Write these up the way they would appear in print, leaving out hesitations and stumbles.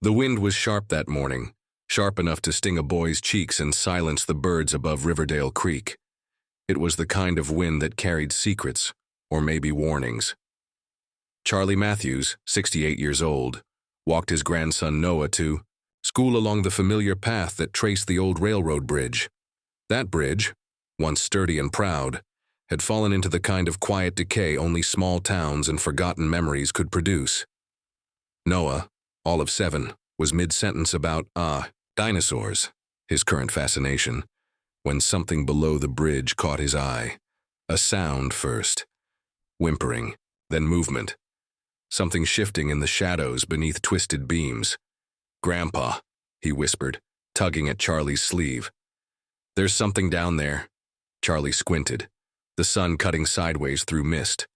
The wind was sharp that morning, sharp enough to sting a boy's cheeks and silence the birds above Riverdale Creek. It was the kind of wind that carried secrets, or maybe warnings. Charlie Matthews, 68 years old, walked his grandson Noah to school along the familiar path that traced the old railroad bridge. That bridge, once sturdy and proud, had fallen into the kind of quiet decay only small towns and forgotten memories could produce. Noah, all of 7, was mid-sentence about, dinosaurs, his current fascination, when something below the bridge caught his eye. A sound first, whimpering, then movement. Something shifting in the shadows beneath twisted beams. "Grandpa," he whispered, tugging at Charlie's sleeve. "There's something down there." Charlie squinted, the sun cutting sideways through mist.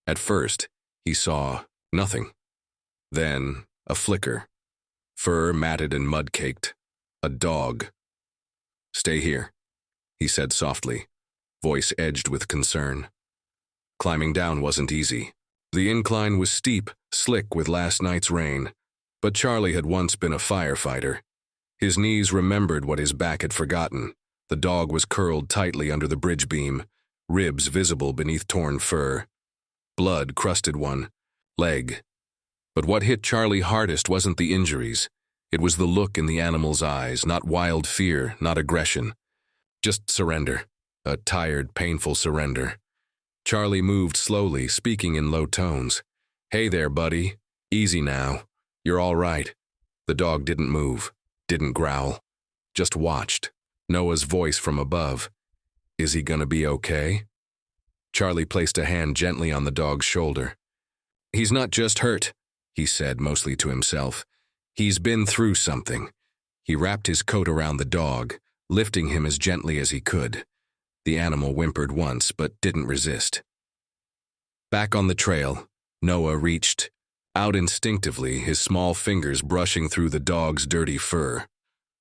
At first, he saw nothing. Then, a flicker. Fur matted and mud-caked. A dog. "Stay here," he said softly, voice edged with concern. Climbing down wasn't easy. The incline was steep, slick with last night's rain, but Charlie had once been a firefighter. His knees remembered what his back had forgotten. The dog was curled tightly under the bridge beam, ribs visible beneath torn fur. Blood crusted one leg. But what hit Charlie hardest wasn't the injuries. It was the look in the animal's eyes, not wild fear, not aggression. Just surrender. A tired, painful surrender. Charlie moved slowly, speaking in low tones. "Hey there, buddy. Easy now. You're all right." The dog didn't move, didn't growl, just watched. Noah's voice from above. "Is he gonna be okay?" Charlie placed a hand gently on the dog's shoulder. "He's not just hurt," he said, mostly to himself. "He's been through something." He wrapped his coat around the dog, lifting him as gently as he could. The animal whimpered once, but didn't resist. Back on the trail, Noah reached out instinctively, his small fingers brushing through the dog's dirty fur.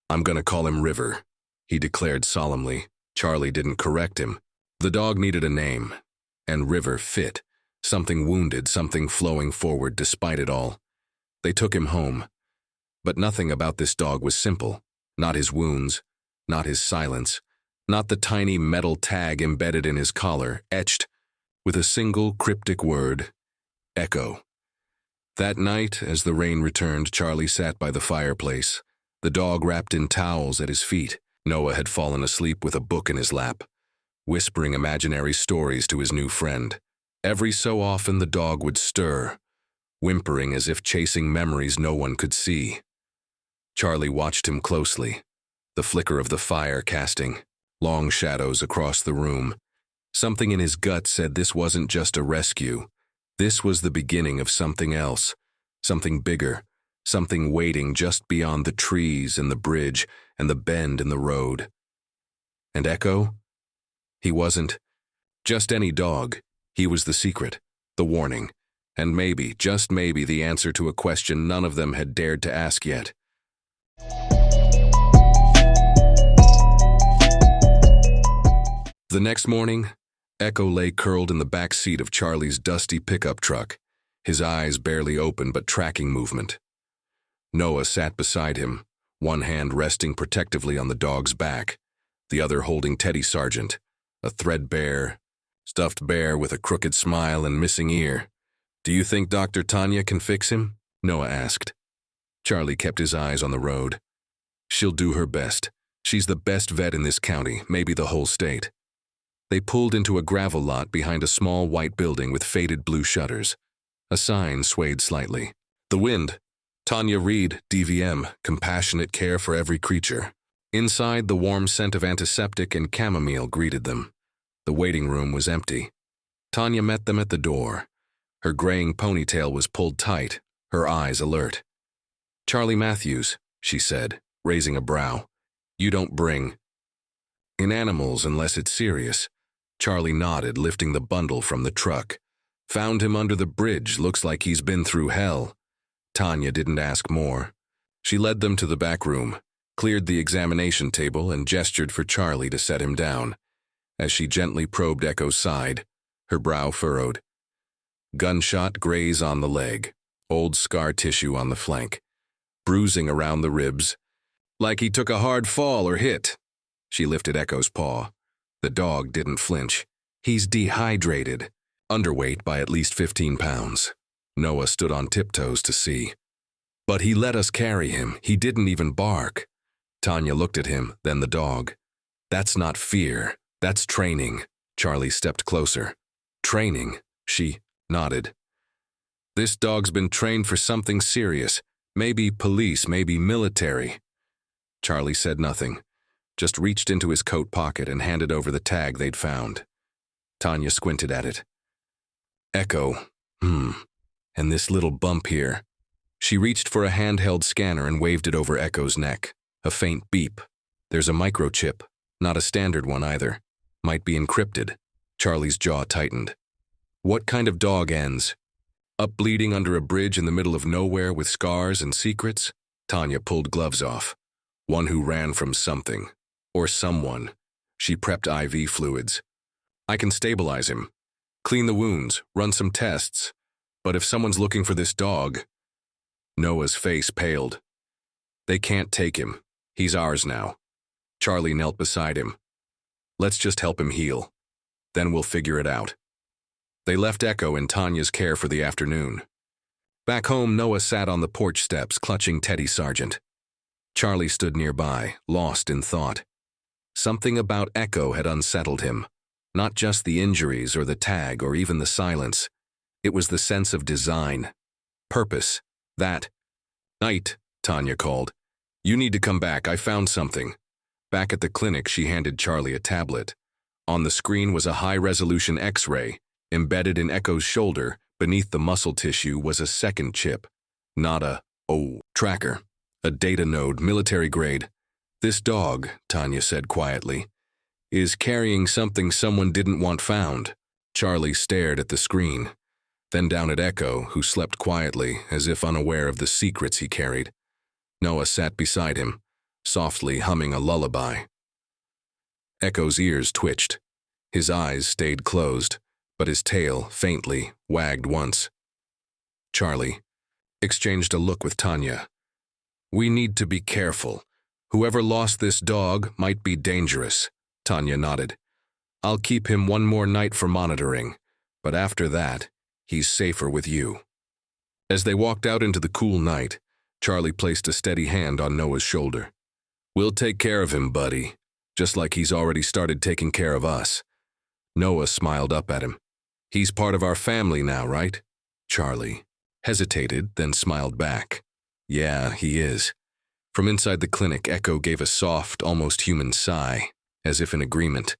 "I'm gonna call him River," he declared solemnly. Charlie didn't correct him. The dog needed a name, and River fit. Something wounded, something flowing forward despite it all. They took him home. But nothing about this dog was simple. Not his wounds, not his silence, not the tiny metal tag embedded in his collar, etched with a single cryptic word: Echo. That night, as the rain returned, Charlie sat by the fireplace, the dog wrapped in towels at his feet. Noah had fallen asleep with a book in his lap, whispering imaginary stories to his new friend. Every so often the dog would stir, whimpering as if chasing memories no one could see. Charlie watched him closely, the flicker of the fire casting long shadows across the room. Something in his gut said this wasn't just a rescue. This was the beginning of something else, something bigger, something waiting just beyond the trees and the bridge and the bend in the road. And Echo? He wasn't just any dog. He was the secret, the warning, and maybe, just maybe, the answer to a question none of them had dared to ask yet. The next morning, Echo lay curled in the back seat of Charlie's dusty pickup truck, his eyes barely open but tracking movement. Noah sat beside him, one hand resting protectively on the dog's back, the other holding Teddy Sargent, a threadbare, stuffed bear with a crooked smile and missing ear. "Do you think Dr. Tanya can fix him?" Noah asked. Charlie kept his eyes on the road. "She'll do her best. She's the best vet in this county, maybe the whole state." They pulled into a gravel lot behind a small white building with faded blue shutters. A sign swayed slightly. "The Wind. Tanya Reed, DVM, compassionate care for every creature." Inside, the warm scent of antiseptic and chamomile greeted them. The waiting room was empty. Tanya met them at the door. Her graying ponytail was pulled tight, her eyes alert. "Charlie Matthews," she said, raising a brow. "You don't bring in animals unless it's serious." Charlie nodded, lifting the bundle from the truck. "Found him under the bridge, looks like he's been through hell." Tanya didn't ask more. She led them to the back room, cleared the examination table, and gestured for Charlie to set him down. As she gently probed Echo's side, her brow furrowed. Gunshot graze on the leg, old scar tissue on the flank. bruising around the ribs. Like he took a hard fall or hit. She lifted Echo's paw. The dog didn't flinch. He's dehydrated, underweight by at least 15 pounds. Noah stood on tiptoes to see. But he let us carry him. He didn't even bark. Tanya looked at him, then the dog. That's not fear. That's training. Charlie stepped closer. Training, she nodded. This dog's been trained for something serious. Maybe police, maybe military. Charlie said nothing, just reached into his coat pocket and handed over the tag they'd found. Tanya squinted at it. Echo, and this little bump here. She reached for a handheld scanner and waved it over Echo's neck. A faint beep. There's a microchip, not a standard one either. Might be encrypted. Charlie's jaw tightened. What kind of dog ends? Up bleeding under a bridge in the middle of nowhere with scars and secrets? Tanya pulled gloves off. One who ran from something. Or someone. She prepped IV fluids. I can stabilize him. Clean the wounds, run some tests. But if someone's looking for this dog... Noah's face paled. They can't take him. He's ours now. Charlie knelt beside him. Let's just help him heal. Then we'll figure it out. They left Echo in Tanya's care for the afternoon. Back home, Noah sat on the porch steps, clutching Teddy Sargent. Charlie stood nearby, lost in thought. Something about Echo had unsettled him. Not just the injuries or the tag or even the silence. It was the sense of design. Purpose. That. Night, Tanya called. You need to come back, I found something. Back at the clinic, she handed Charlie a tablet. On the screen was a high-resolution X-ray. Embedded in Echo's shoulder, beneath the muscle tissue, was a second chip. Not a, tracker. A data node, military grade. This dog, Tanya said quietly, is carrying something someone didn't want found. Charlie stared at the screen, then down at Echo, who slept quietly, as if unaware of the secrets he carried. Noah sat beside him, softly humming a lullaby. Echo's ears twitched. His eyes stayed closed, but his tail, faintly, wagged once. Charlie exchanged a look with Tanya. We need to be careful. Whoever lost this dog might be dangerous. Tanya nodded. I'll keep him one more night for monitoring, but after that, he's safer with you. As they walked out into the cool night, Charlie placed a steady hand on Noah's shoulder. We'll take care of him, buddy, just like he's already started taking care of us. Noah smiled up at him. He's part of our family now, right? Charlie hesitated, then smiled back. Yeah, he is. From inside the clinic, Echo gave a soft, almost human sigh, as if in agreement.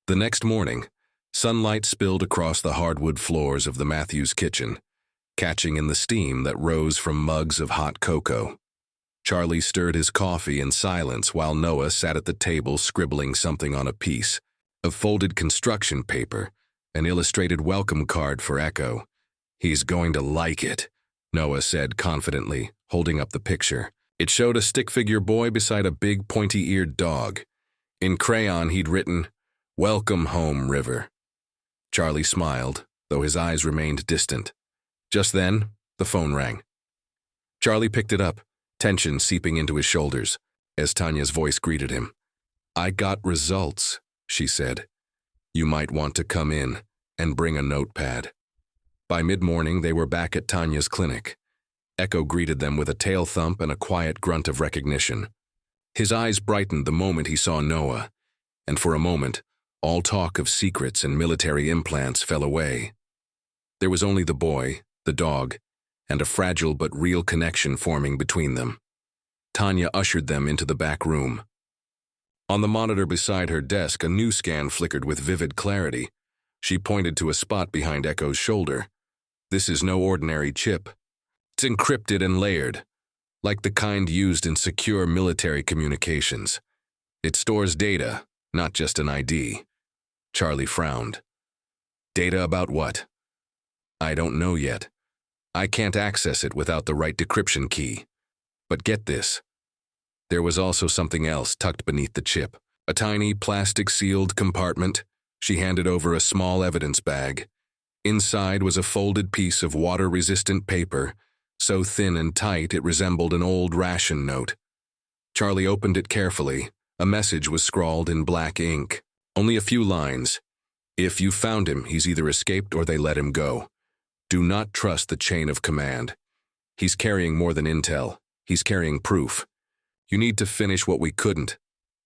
The next morning, sunlight spilled across the hardwood floors of the Matthews kitchen, catching in the steam that rose from mugs of hot cocoa. Charlie stirred his coffee in silence while Noah sat at the table scribbling something on a piece of folded construction paper, an illustrated welcome card for Echo. He's going to like it, Noah said confidently, holding up the picture. It showed a stick-figure boy beside a big pointy-eared dog. In crayon, he'd written, Welcome home, River. Charlie smiled, though his eyes remained distant. Just then, the phone rang. Charlie picked it up, tension seeping into his shoulders, as Tanya's voice greeted him. I got results, she said. You might want to come in and bring a notepad. By mid-morning, they were back at Tanya's clinic. Echo greeted them with a tail thump and a quiet grunt of recognition. His eyes brightened the moment he saw Noah, and for a moment, all talk of secrets and military implants fell away. There was only the boy, the dog, and a fragile but real connection forming between them. Tanya ushered them into the back room. On the monitor beside her desk, a new scan flickered with vivid clarity. She pointed to a spot behind Echo's shoulder. This is no ordinary chip. It's encrypted and layered, like the kind used in secure military communications. It stores data, not just an ID. Charlie frowned. Data about what? I don't know yet. I can't access it without the right decryption key. But get this. There was also something else tucked beneath the chip. A tiny plastic-sealed compartment. She handed over a small evidence bag. Inside was a folded piece of water-resistant paper, so thin and tight it resembled an old ration note. Charlie opened it carefully. A message was scrawled in black ink. Only a few lines. If you found him, he's either escaped or they let him go. Do not trust the chain of command. He's carrying more than intel. He's carrying proof. You need to finish what we couldn't.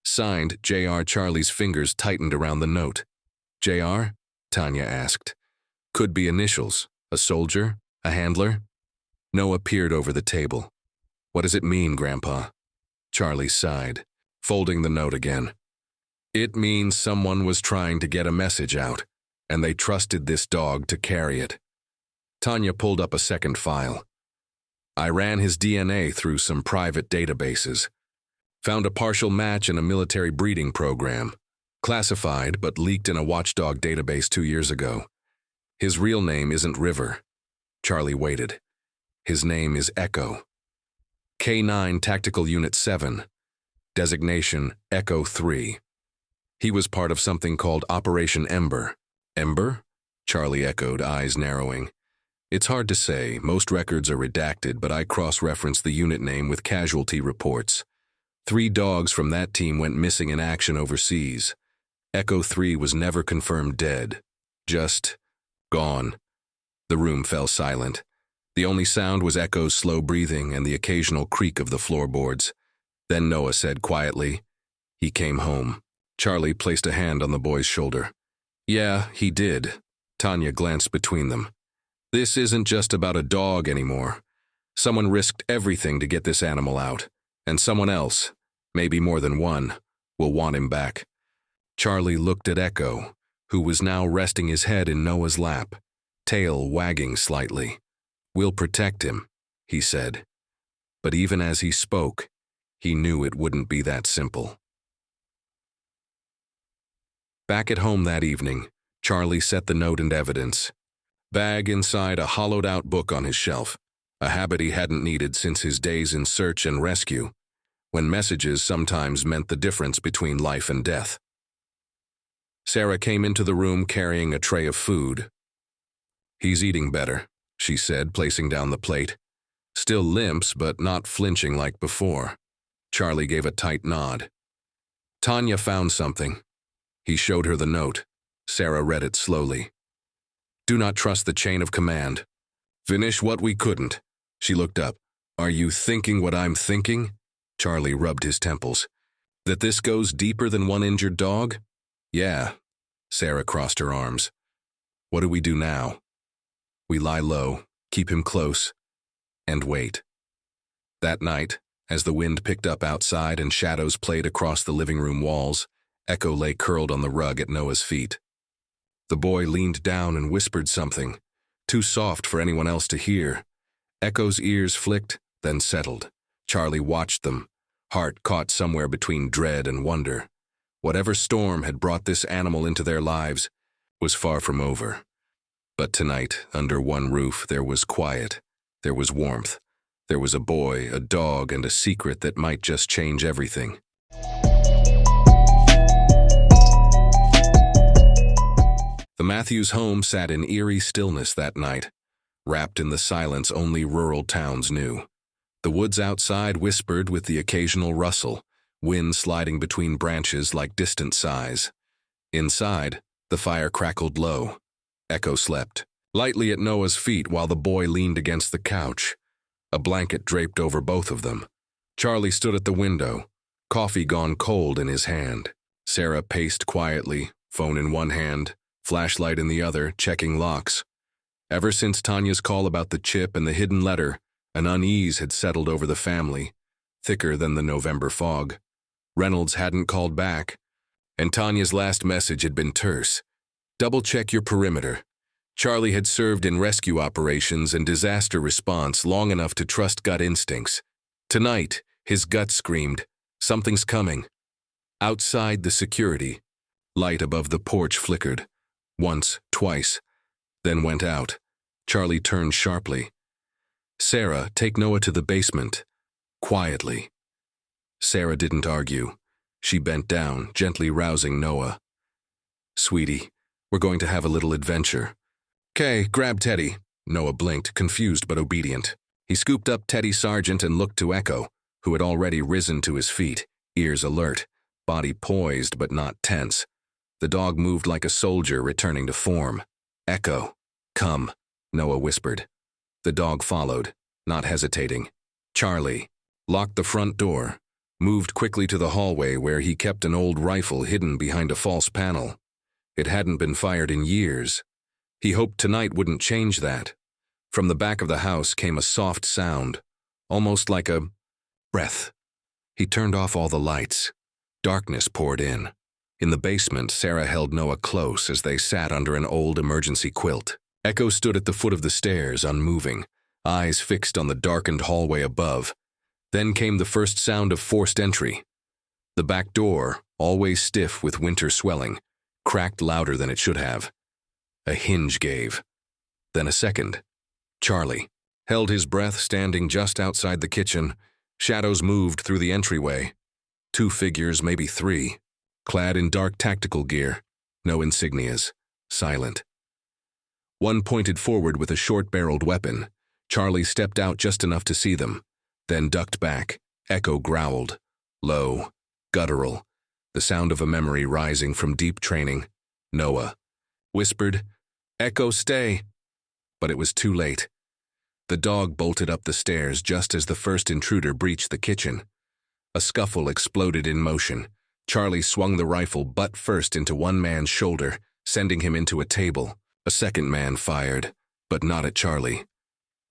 Signed, J.R. Charlie's fingers tightened around the note. J.R.? Tanya asked. Could be initials. A soldier? A handler? Noah peered over the table. What does it mean, Grandpa? Charlie sighed, folding the note again. It means someone was trying to get a message out, and they trusted this dog to carry it. Tanya pulled up a second file. I ran his DNA through some private databases. Found a partial match in a military breeding program. Classified, but leaked in a watchdog database 2 years ago. His real name isn't River. Charlie waited. His name is Echo. K9 Tactical Unit 7. Designation Echo 3. He was part of something called Operation Ember. Ember? Charlie echoed, eyes narrowing. It's hard to say. Most records are redacted, but I cross-referenced the unit name with casualty reports. 3 dogs from that team went missing in action overseas. Echo 3 was never confirmed dead. Just gone. The room fell silent. The only sound was Echo's slow breathing and the occasional creak of the floorboards. Then Noah said quietly, he came home. Charlie placed a hand on the boy's shoulder. Yeah, he did. Tanya glanced between them. This isn't just about a dog anymore. Someone risked everything to get this animal out, and someone else, maybe more than one, will want him back. Charlie looked at Echo, who was now resting his head in Noah's lap, tail wagging slightly. We'll protect him, he said. But even as he spoke, he knew it wouldn't be that simple. Back at home that evening, Charlie set the note and evidence. Bag inside a hollowed-out book on his shelf, a habit he hadn't needed since his days in search and rescue, when messages sometimes meant the difference between life and death. Sarah came into the room carrying a tray of food. He's eating better, she said, placing down the plate. Still limps, but not flinching like before. Charlie gave a tight nod. Tanya found something. He showed her the note. Sarah read it slowly. Do not trust the chain of command. Finish what we couldn't. She looked up. Are you thinking what I'm thinking? Charlie rubbed his temples. That this goes deeper than one injured dog? Yeah. Sarah crossed her arms. What do we do now? We lie low, keep him close, and wait. That night, as the wind picked up outside and shadows played across the living room walls, Echo lay curled on the rug at Noah's feet. The boy leaned down and whispered something, too soft for anyone else to hear. Echo's ears flicked, then settled. Charlie watched them, heart caught somewhere between dread and wonder. Whatever storm had brought this animal into their lives was far from over. But tonight, under one roof, there was quiet, there was warmth, there was a boy, a dog, and a secret that might just change everything. The Matthews home sat in eerie stillness that night, wrapped in the silence only rural towns knew. The woods outside whispered with the occasional rustle, wind sliding between branches like distant sighs. Inside, the fire crackled low. Echo slept, lightly at Noah's feet while the boy leaned against the couch. A blanket draped over both of them. Charlie stood at the window, coffee gone cold in his hand. Sarah paced quietly, phone in one hand, flashlight in the other, checking locks. Ever since Tanya's call about the chip and the hidden letter, an unease had settled over the family, thicker than the November fog. Reynolds hadn't called back, and Tanya's last message had been terse. Double-check your perimeter. Charlie had served in rescue operations and disaster response long enough to trust gut instincts. Tonight, his gut screamed, something's coming. Outside the security, light above the porch flickered. Once, twice, then went out. Charlie turned sharply. Sarah, take Noah to the basement. Quietly. Sarah didn't argue. She bent down, gently rousing Noah. Sweetie, we're going to have a little adventure. "'Kay, grab Teddy." Noah blinked, confused but obedient. He scooped up Teddy Sargent and looked to Echo, who had already risen to his feet, ears alert, body poised but not tense. The dog moved like a soldier returning to form. "Echo, come," Noah whispered. The dog followed, not hesitating. Charlie locked the front door, moved quickly to the hallway where he kept an old rifle hidden behind a false panel. It hadn't been fired in years. He hoped tonight wouldn't change that. From the back of the house came a soft sound, almost like a breath. He turned off all the lights. Darkness poured in. In the basement, Sarah held Noah close as they sat under an old emergency quilt. Echo stood at the foot of the stairs, unmoving, eyes fixed on the darkened hallway above. Then came the first sound of forced entry. The back door, always stiff with winter swelling, cracked louder than it should have. A hinge gave. Then a second. Charlie held his breath standing just outside the kitchen. Shadows moved through the entryway. 2 figures, maybe 3, clad in dark tactical gear, no insignias, silent. One pointed forward with a short-barreled weapon. Charlie stepped out just enough to see them, then ducked back. Echo growled, low, guttural, the sound of a memory rising from deep training. Noah whispered, "Echo, stay." But it was too late. The dog bolted up the stairs just as the first intruder breached the kitchen. A scuffle exploded in motion. Charlie swung the rifle butt first into one man's shoulder, sending him into a table. A second man fired, but not at Charlie.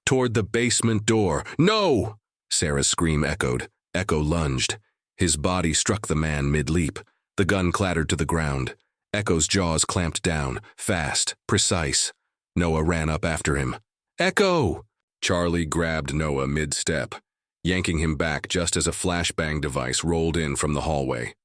Toward the basement door. "No!" Sarah's scream echoed. Echo lunged. His body struck the man mid-leap. The gun clattered to the ground. Echo's jaws clamped down, fast, precise. Noah ran up after him. "Echo!" Charlie grabbed Noah mid-step, yanking him back just as a flashbang device rolled in from the hallway.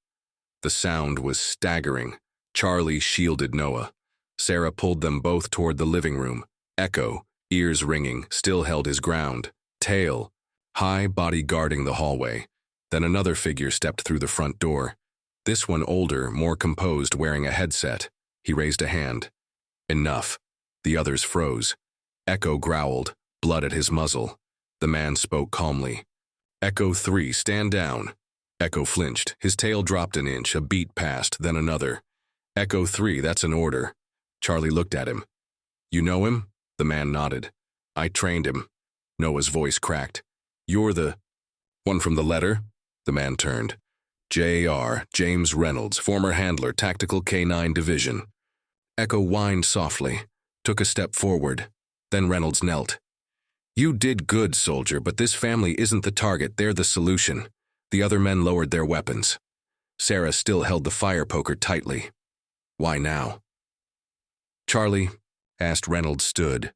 The sound was staggering. Charlie shielded Noah. Sarah pulled them both toward the living room. Echo, ears ringing, still held his ground. Tail, high body guarding the hallway. Then another figure stepped through the front door. This one older, more composed, wearing a headset. He raised a hand. Enough. The others froze. Echo growled, blood at his muzzle. The man spoke calmly. "Echo 3, stand down." Echo flinched. His tail dropped an inch, a beat passed, then another. "Echo 3, that's an order." Charlie looked at him. "You know him?" The man nodded. "I trained him." Noah's voice cracked. "You're the one from the letter?" The man turned. "J.R. James Reynolds, former handler, Tactical K-9 Division." Echo whined softly, took a step forward. Then Reynolds knelt. "You did good, soldier, but this family isn't the target, they're the solution." The other men lowered their weapons. Sarah still held the fire poker tightly. "Why now?" Charlie asked. Reynolds stood.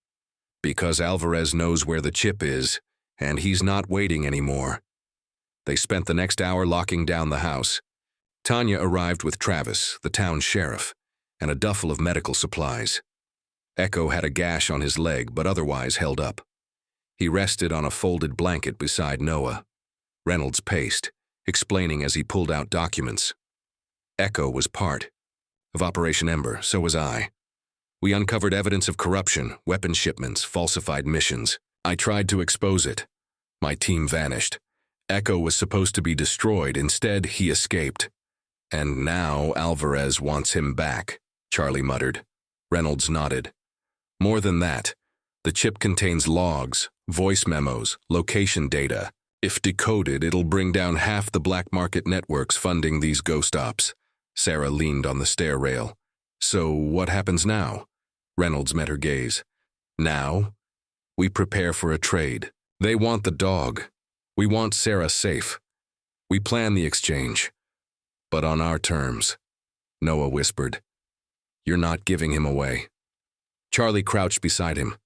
"Because Alvarez knows where the chip is, and he's not waiting anymore." They spent the next hour locking down the house. Tanya arrived with Travis, the town sheriff, and a duffel of medical supplies. Echo had a gash on his leg, but otherwise held up. He rested on a folded blanket beside Noah. Reynolds paced, explaining as he pulled out documents. Echo was part of Operation Ember, so was I. We uncovered evidence of corruption, weapon shipments, falsified missions. I tried to expose it. My team vanished. Echo was supposed to be destroyed. Instead, he escaped. "And now Alvarez wants him back," Charlie muttered. Reynolds nodded. "More than that, the chip contains logs, voice memos, location data. If decoded, it'll bring down half the black market networks funding these ghost ops." Sarah leaned on the stair rail. "So what happens now?" Reynolds met her gaze. "Now, we prepare for a trade. They want the dog. We want Sarah safe. We plan the exchange. But on our terms." Noah whispered. "You're not giving him away." Charlie crouched beside him.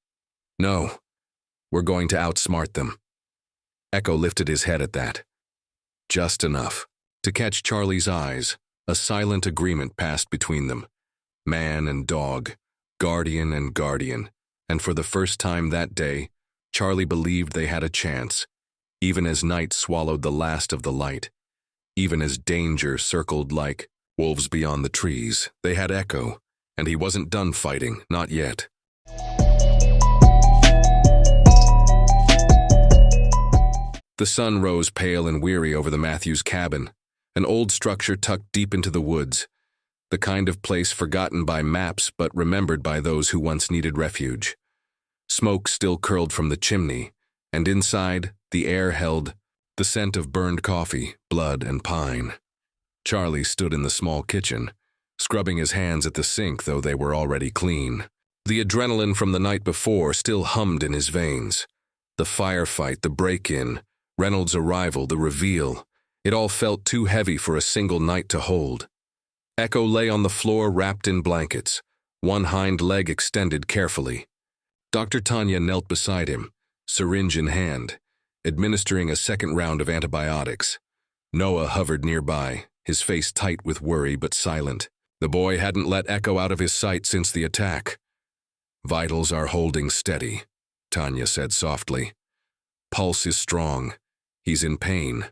"No, we're going to outsmart them." Echo lifted his head at that. Just enough to catch Charlie's eyes. A silent agreement passed between them. Man and dog, guardian and guardian. And for the first time that day, Charlie believed they had a chance, even as night swallowed the last of the light. Even as danger circled like wolves beyond the trees, they had Echo, and he wasn't done fighting, not yet. The sun rose pale and weary over the Matthews cabin, an old structure tucked deep into the woods, the kind of place forgotten by maps but remembered by those who once needed refuge. Smoke still curled from the chimney, and inside, the air held the scent of burned coffee, blood, and pine. Charlie stood in the small kitchen, scrubbing his hands at the sink, though they were already clean. The adrenaline from the night before still hummed in his veins. The firefight, the break-in, Reynolds' arrival, the reveal. It all felt too heavy for a single night to hold. Echo lay on the floor wrapped in blankets, one hind leg extended carefully. Dr. Tanya knelt beside him, syringe in hand, administering a second round of antibiotics. Noah hovered nearby, his face tight with worry but silent. The boy hadn't let Echo out of his sight since the attack. "Vitals are holding steady," Tanya said softly. "Pulse is strong. He's in pain,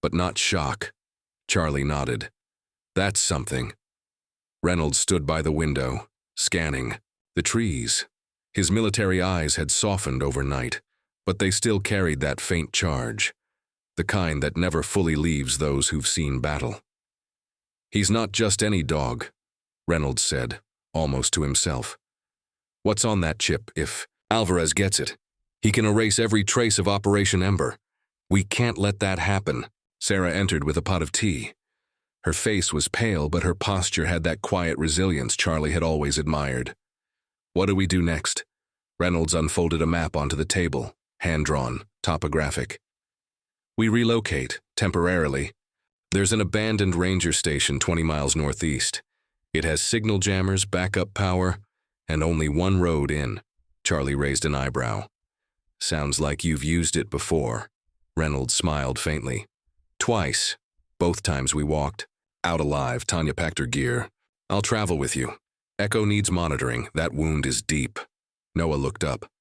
but not shock." Charlie nodded. "That's something." Reynolds stood by the window, scanning the trees. His military eyes had softened overnight, but they still carried that faint charge, the kind that never fully leaves those who've seen battle. "He's not just any dog," Reynolds said, almost to himself. "What's on that chip? If Alvarez gets it, he can erase every trace of Operation Ember. We can't let that happen." Sarah entered with a pot of tea. Her face was pale, but her posture had that quiet resilience Charlie had always admired. "What do we do next?" Reynolds unfolded a map onto the table, hand-drawn, topographic. "We relocate, temporarily. There's an abandoned ranger station 20 miles northeast. It has signal jammers, backup power, and only one road in." Charlie raised an eyebrow. "Sounds like you've used it before." Reynolds smiled faintly. "Twice. Both times we walked. Out alive, Tanya packed her gear. I'll travel with you. Echo needs monitoring. That wound is deep." Noah looked up.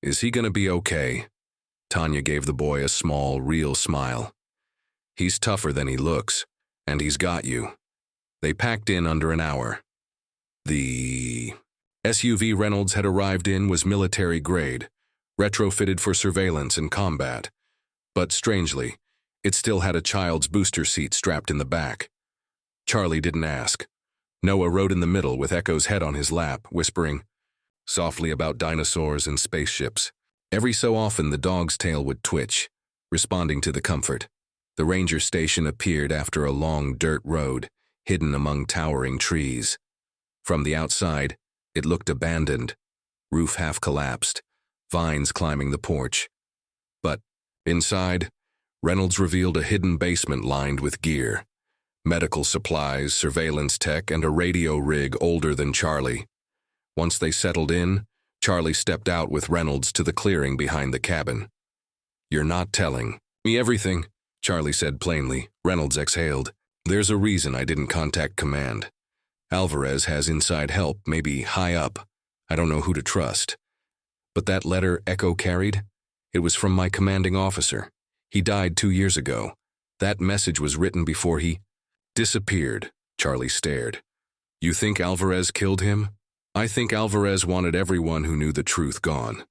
"Is he gonna be okay?" Tanya gave the boy a small, real smile. "He's tougher than he looks, and he's got you." They packed in under an hour. The SUV Reynolds had arrived in was military grade, retrofitted for surveillance and combat. But strangely, it still had a child's booster seat strapped in the back. Charlie didn't ask. Noah rode in the middle with Echo's head on his lap, whispering softly about dinosaurs and spaceships. Every so often the dog's tail would twitch, responding to the comfort. The ranger station appeared after a long dirt road, hidden among towering trees. From the outside, it looked abandoned, roof half collapsed, vines climbing the porch. But inside, Reynolds revealed a hidden basement lined with gear, medical supplies, surveillance tech, and a radio rig older than Charlie. Once they settled in, Charlie stepped out with Reynolds to the clearing behind the cabin. "You're not telling me everything," Charlie said plainly. Reynolds exhaled. "There's a reason I didn't contact command. Alvarez has inside help, maybe high up. I don't know who to trust. But that letter Echo carried? It was from my commanding officer. He died 2 years ago. That message was written before he disappeared." Charlie stared. "You think Alvarez killed him?" "I think Alvarez wanted everyone who knew the truth gone,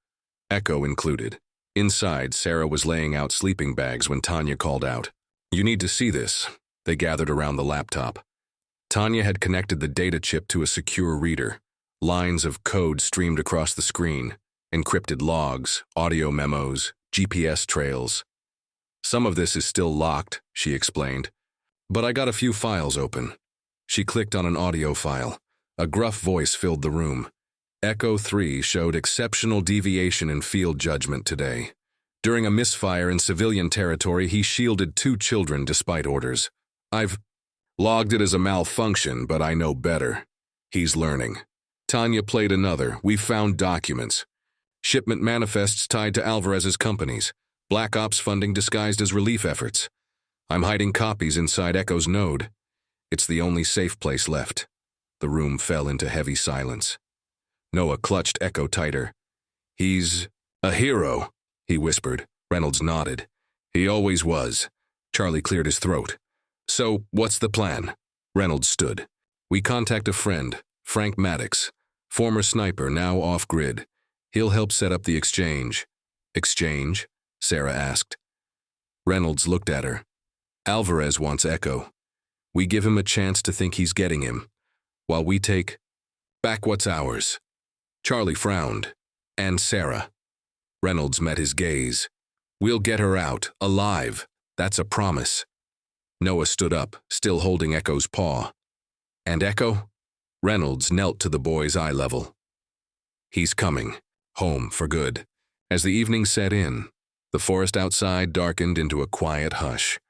Echo included." Inside, Sarah was laying out sleeping bags when Tanya called out. "You need to see this." They gathered around the laptop. Tanya had connected the data chip to a secure reader. Lines of code streamed across the screen, encrypted logs, audio memos, GPS trails. "Some of this is still locked," she explained. "But I got a few files open." She clicked on an audio file. A gruff voice filled the room. "Echo 3 showed exceptional deviation in field judgment today. During a misfire in civilian territory, he shielded 2 children despite orders. I've logged it as a malfunction, but I know better. He's learning." Tanya played another. "We found documents. Shipment manifests tied to Alvarez's companies. Black Ops funding disguised as relief efforts. I'm hiding copies inside Echo's node. It's the only safe place left." The room fell into heavy silence. Noah clutched Echo tighter. "He's a hero," he whispered. Reynolds nodded. "He always was." Charlie cleared his throat. "So, what's the plan?" Reynolds stood. "We contact a friend, Frank Maddox. Former sniper, now off-grid. He'll help set up the exchange. Exchange? Sarah asked. Reynolds looked at her. Alvarez wants Echo. We give him a chance to think he's getting him, while we take back what's ours. Charlie frowned. And Sarah. Reynolds met his gaze. We'll get her out, alive. That's a promise. Noah stood up, still holding Echo's paw. And Echo? Reynolds knelt to the boy's eye level. He's coming, home for good. As the evening set in, the forest outside darkened into a quiet hush.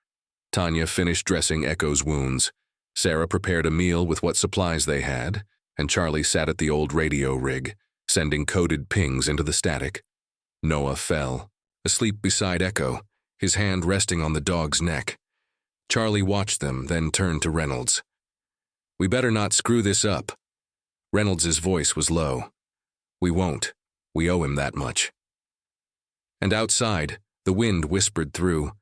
Tanya finished dressing Echo's wounds. Sarah prepared a meal with what supplies they had, and Charlie sat at the old radio rig, sending coded pings into the static. Noah fell, asleep beside Echo, his hand resting on the dog's neck. Charlie watched them, then turned to Reynolds. We better not screw this up. Reynolds' voice was low. We won't. We owe him that much. And outside, the wind whispered through.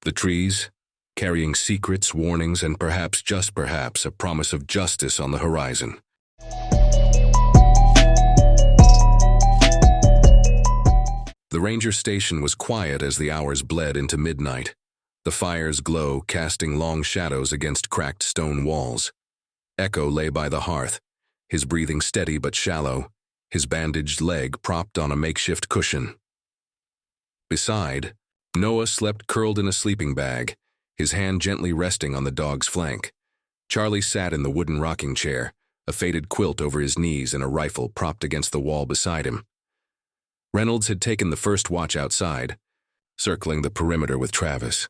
The trees, carrying secrets, warnings, and perhaps, just perhaps, a promise of justice on the horizon. The ranger station was quiet as the hours bled into midnight. The fire's glow casting long shadows against cracked stone walls. Echo lay by the hearth, his breathing steady but shallow, his bandaged leg propped on a makeshift cushion. Beside, Noah slept curled in a sleeping bag, his hand gently resting on the dog's flank. Charlie sat in the wooden rocking chair, a faded quilt over his knees and a rifle propped against the wall beside him. Reynolds had taken the first watch outside, circling the perimeter with Travis.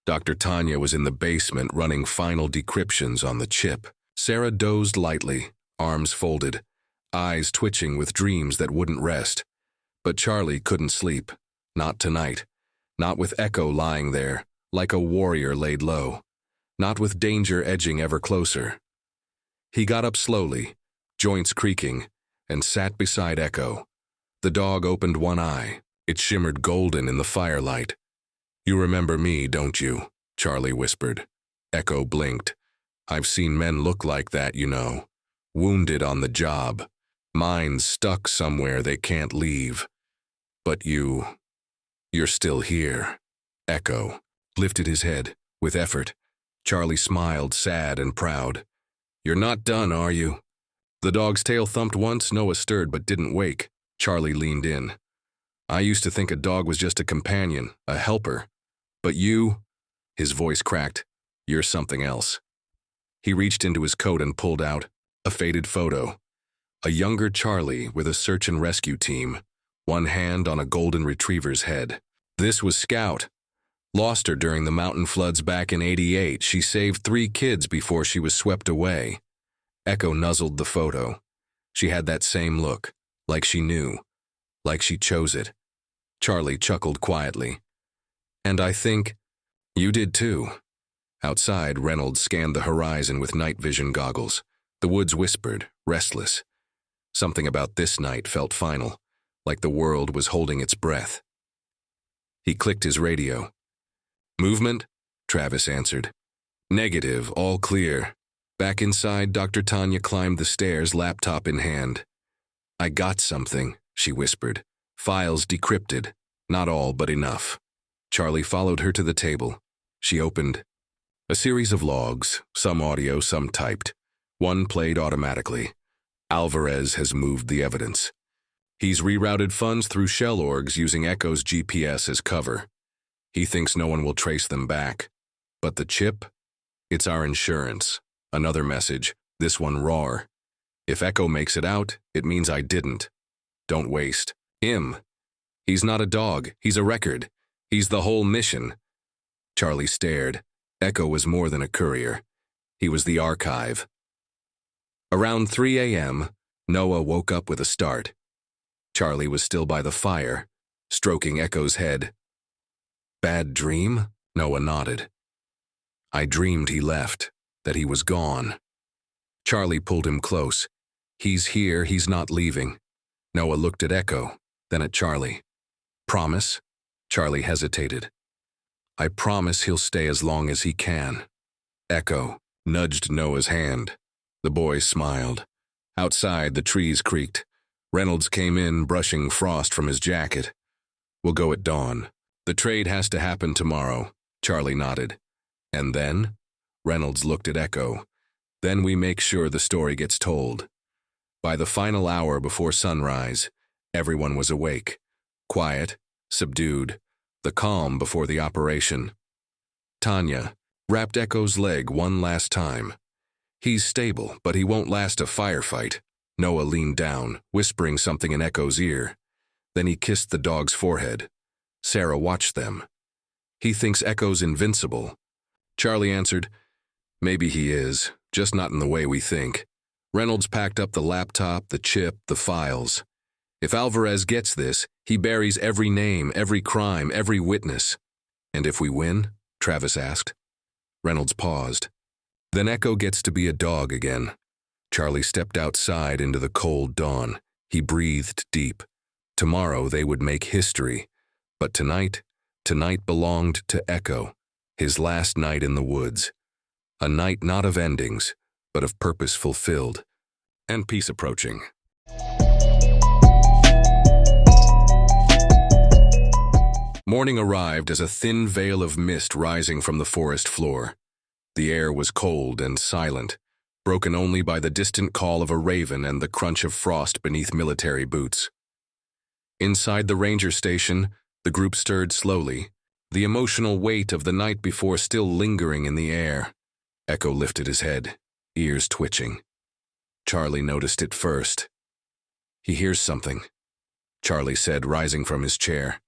Dr. Tanya was in the basement running final decryptions on the chip. Sarah dozed lightly, arms folded, eyes twitching with dreams that wouldn't rest. But Charlie couldn't sleep. Not tonight. Not with Echo lying there, like a warrior laid low. Not with danger edging ever closer. He got up slowly, joints creaking, and sat beside Echo. The dog opened one eye. It shimmered golden in the firelight. You remember me, don't you? Charlie whispered. Echo blinked. I've seen men look like that, you know. Wounded on the job. Minds stuck somewhere they can't leave. But you're still here. Echo lifted his head, with effort. Charlie smiled, sad and proud. You're not done, are you? The dog's tail thumped once. Noah stirred but didn't wake. Charlie leaned in. I used to think a dog was just a companion, a helper. But you, his voice cracked, you're something else. He reached into his coat and pulled out a faded photo. A younger Charlie with a search and rescue team, one hand on a golden retriever's head. This was Scout. Lost her during the mountain floods back in '88. She saved 3 kids before she was swept away. Echo nuzzled the photo. She had that same look, like she knew, like she chose it. Charlie chuckled quietly. And I think you did too. Outside, Reynolds scanned the horizon with night vision goggles. The woods whispered, restless. Something about this night felt final, like the world was holding its breath. He clicked his radio. Movement? Travis answered. Negative, all clear. Back inside, Dr. Tanya climbed the stairs, laptop in hand. I got something, she whispered. Files decrypted. Not all, but enough. Charlie followed her to the table. She opened a series of logs, some audio, some typed. One played automatically. Alvarez has moved the evidence. He's rerouted funds through shell orgs using Echo's GPS as cover. He thinks no one will trace them back. But the chip? It's our insurance. Another message, this one raw. If Echo makes it out, it means I didn't. Don't waste him. He's not a dog, he's a record. He's the whole mission. Charlie stared. Echo was more than a courier. He was the archive. Around 3 a.m., Noah woke up with a start. Charlie was still by the fire, stroking Echo's head. Bad dream? Noah nodded. I dreamed he left, that he was gone. Charlie pulled him close. He's here, he's not leaving. Noah looked at Echo, then at Charlie. Promise? Charlie hesitated. I promise he'll stay as long as he can. Echo nudged Noah's hand. The boy smiled. Outside, the trees creaked. Reynolds came in, brushing frost from his jacket. "We'll go at dawn. The trade has to happen tomorrow," Charlie nodded. "And then?" Reynolds looked at Echo. "Then we make sure the story gets told." By the final hour before sunrise, everyone was awake, quiet, subdued, the calm before the operation. Tanya wrapped Echo's leg one last time. "He's stable, but he won't last a firefight." Noah leaned down, whispering something in Echo's ear. Then he kissed the dog's forehead. Sarah watched them. "He thinks Echo's invincible." Charlie answered, "Maybe he is, just not in the way we think." Reynolds packed up the laptop, the chip, the files. "If Alvarez gets this, he buries every name, every crime, every witness." "And if we win?" Travis asked. Reynolds paused. "Then Echo gets to be a dog again." Charlie stepped outside into the cold dawn. He breathed deep. Tomorrow they would make history. But tonight belonged to Echo, his last night in the woods. A night not of endings, but of purpose fulfilled, and peace approaching. Morning arrived as a thin veil of mist rising from the forest floor. The air was cold and silent, broken only by the distant call of a raven and the crunch of frost beneath military boots. Inside the ranger station, the group stirred slowly, the emotional weight of the night before still lingering in the air. Echo lifted his head, ears twitching. Charlie noticed it first. "He hears something," Charlie said, rising from his chair.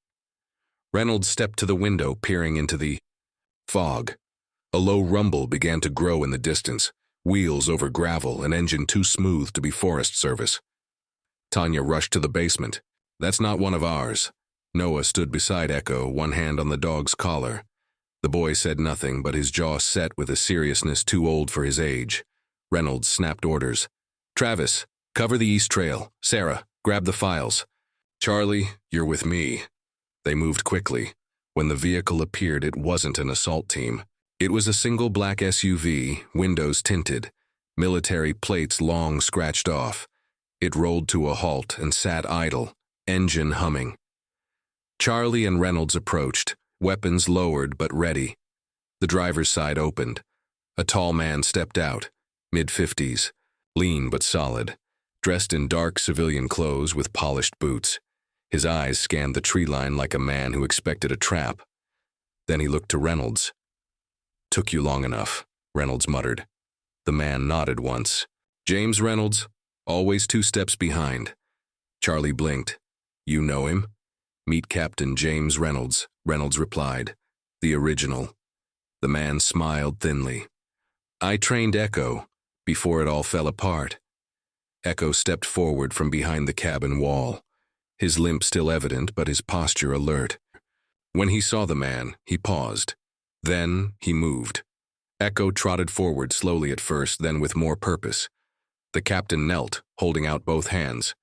Reynolds stepped to the window, peering into the fog. A low rumble began to grow in the distance, wheels over gravel, an engine too smooth to be Forest Service. Tanya rushed to the basement. "That's not one of ours." Noah stood beside Echo, one hand on the dog's collar. The boy said nothing, but his jaw set with a seriousness too old for his age. Reynolds snapped orders. "Travis, cover the east trail. Sarah, grab the files. Charlie, you're with me." They moved quickly. When the vehicle appeared, it wasn't an assault team. It was a single black SUV, windows tinted, military plates long scratched off. It rolled to a halt and sat idle, engine humming. Charlie and Reynolds approached, weapons lowered but ready. The driver's side opened. A tall man stepped out, mid-50s, lean but solid, dressed in dark civilian clothes with polished boots. His eyes scanned the tree line like a man who expected a trap. Then he looked to Reynolds. "Took you long enough," Reynolds muttered. The man nodded once. "James Reynolds, always 2 steps behind." Charlie blinked. "You know him?" "Meet Captain James Reynolds," Reynolds replied. "The original." The man smiled thinly. "I trained Echo before it all fell apart." Echo stepped forward from behind the cabin wall, his limp still evident but his posture alert. When he saw the man, he paused. Then he moved. Echo trotted forward slowly at first, then with more purpose. The captain knelt, holding out both hands.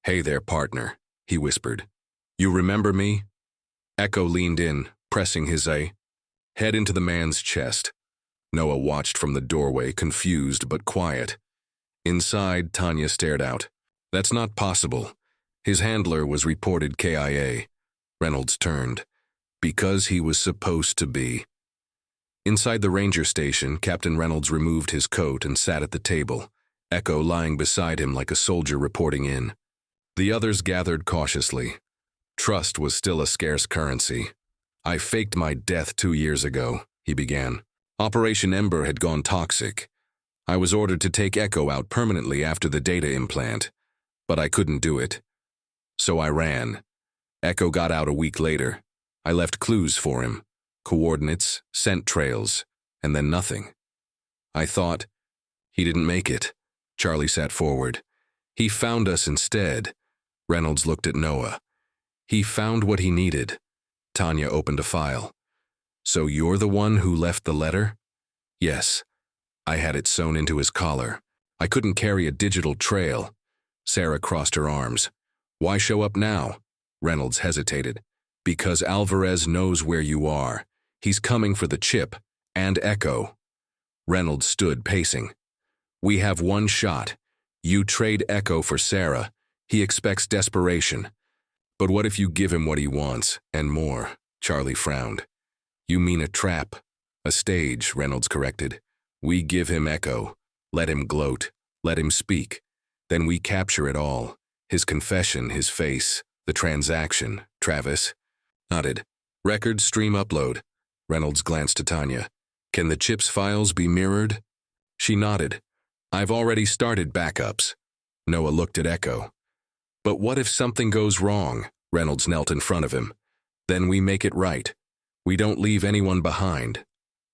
"Hey there, partner," he whispered. "You remember me?" Echo leaned in, pressing his head into the man's chest. Noah watched from the doorway, confused but quiet. Inside, Tanya stared out. "That's not possible." His handler was reported KIA. Reynolds turned. "Because he was supposed to be." Inside the ranger station, Captain Reynolds removed his coat and sat at the table, Echo lying beside him like a soldier reporting in. The others gathered cautiously. Trust was still a scarce currency. "I faked my death 2 years ago," he began. "Operation Ember had gone toxic. I was ordered to take Echo out permanently after the data implant, but I couldn't do it. So I ran. Echo got out a week later. I left clues for him, coordinates, scent trails, and then nothing. I thought, he didn't make it." Charlie sat forward. "He found us instead." Reynolds looked at Noah. "He found what he needed." Tanya opened a file. "So you're the one who left the letter?" "Yes. I had it sewn into his collar. I couldn't carry a digital trail." Sarah crossed her arms. "Why show up now?" Reynolds hesitated. "Because Alvarez knows where you are. He's coming for the chip, and Echo." Reynolds stood pacing. "We have one shot. You trade Echo for Sarah. He expects desperation. But what if you give him what he wants, and more? Charlie frowned. You mean a trap? A stage, Reynolds corrected. We give him Echo. Let him gloat. Let him speak. Then we capture it all. His confession, his face, the transaction. Travis nodded. Record stream upload. Reynolds glanced to Tanya. Can the chip's files be mirrored? She nodded. I've already started backups. Noah looked at Echo. But what if something goes wrong? Reynolds knelt in front of him. Then we make it right. We don't leave anyone behind.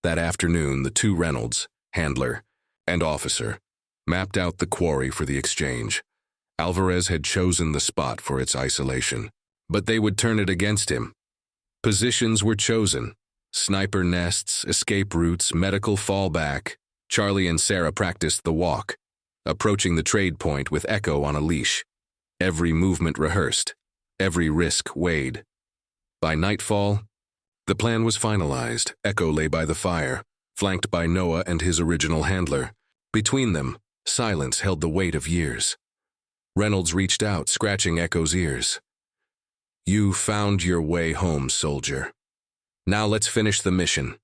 That afternoon, the two Reynolds, handler, and officer, mapped out the quarry for the exchange. Alvarez had chosen the spot for its isolation, but they would turn it against him. Positions were chosen. Sniper nests, escape routes, medical fallback. Charlie and Sarah practiced the walk, approaching the trade point with Echo on a leash. Every movement rehearsed, every risk weighed. By nightfall, the plan was finalized. Echo lay by the fire, flanked by Noah and his original handler. Between them, silence held the weight of years. Reynolds reached out, scratching Echo's ears. You found your way home, soldier. Now let's finish the mission.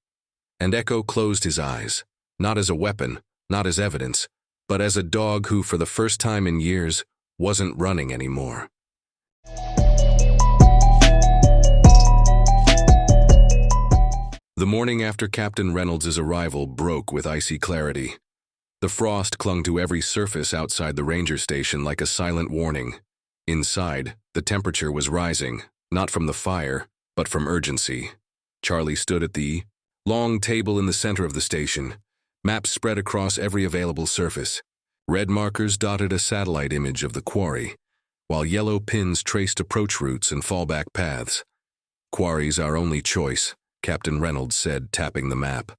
And Echo closed his eyes, not as a weapon, not as evidence, but as a dog who, for the first time in years, wasn't running anymore. The morning after Captain Reynolds' arrival broke with icy clarity. The frost clung to every surface outside the ranger station like a silent warning. Inside, the temperature was rising, not from the fire, but from urgency. Charlie stood at the long table in the center of the station, maps spread across every available surface. Red markers dotted a satellite image of the quarry, while yellow pins traced approach routes and fallback paths. Quarry's our only choice, Captain Reynolds said, tapping the map.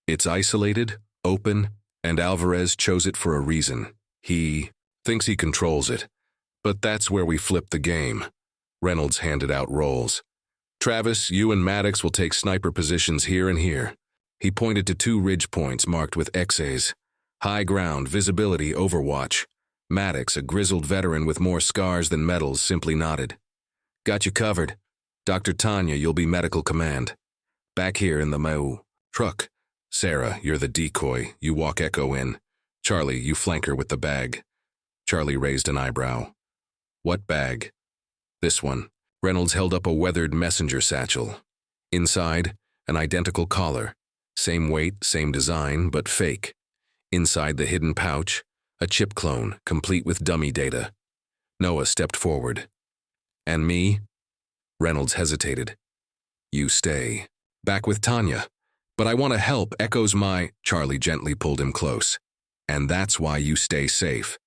It's isolated, open, and Alvarez chose it for a reason. He thinks he controls it. But that's where we flip the game. Reynolds handed out roles. Travis, you and Maddox will take sniper positions here and here. He pointed to two ridge points marked with X's. High ground, visibility, overwatch. Maddox, a grizzled veteran with more scars than medals, simply nodded. Got you covered. Dr. Tanya, you'll be medical command. Back here in the Mau truck. Sarah, you're the decoy. You walk Echo in. Charlie, you flank her with the bag. Charlie raised an eyebrow. What bag? This one. Reynolds held up a weathered messenger satchel. Inside, an identical collar. Same weight, same design, but fake. Inside the hidden pouch, a chip clone, complete with dummy data. Noah stepped forward. And me? Reynolds hesitated. You stay. Back with Tanya. But I want to help. Echo's my... Charlie gently pulled him close. And that's why you stay safe.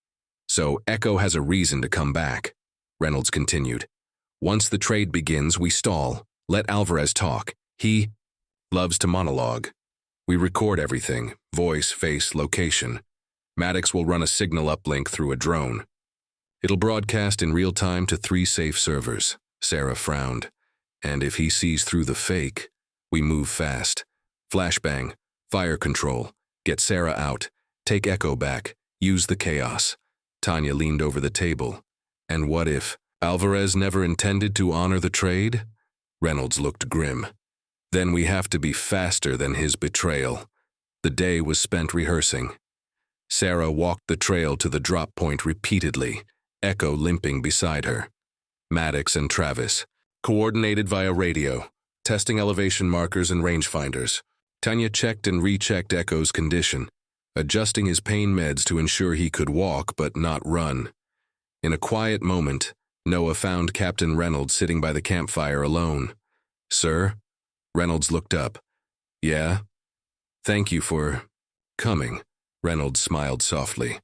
So Echo has a reason to come back. Reynolds continued. Once the trade begins, we stall. Let Alvarez talk. He loves to monologue. We record everything, voice, face, location. Maddox will run a signal uplink through a drone. It'll broadcast in real time to 3 safe servers. Sarah frowned. And if he sees through the fake, we move fast. Flashbang, fire control, get Sarah out, take Echo back, use the chaos. Tanya leaned over the table. And what if Alvarez never intended to honor the trade? Reynolds looked grim. Then we have to be faster than his betrayal. The day was spent rehearsing. Sarah walked the trail to the drop point repeatedly, Echo limping beside her. Maddox and Travis coordinated via radio, testing elevation markers and rangefinders. Tanya checked and rechecked Echo's condition, adjusting his pain meds to ensure he could walk but not run. In a quiet moment, Noah found Captain Reynolds sitting by the campfire alone. Sir? Reynolds looked up. Yeah? Thank you for coming. Reynolds smiled softly.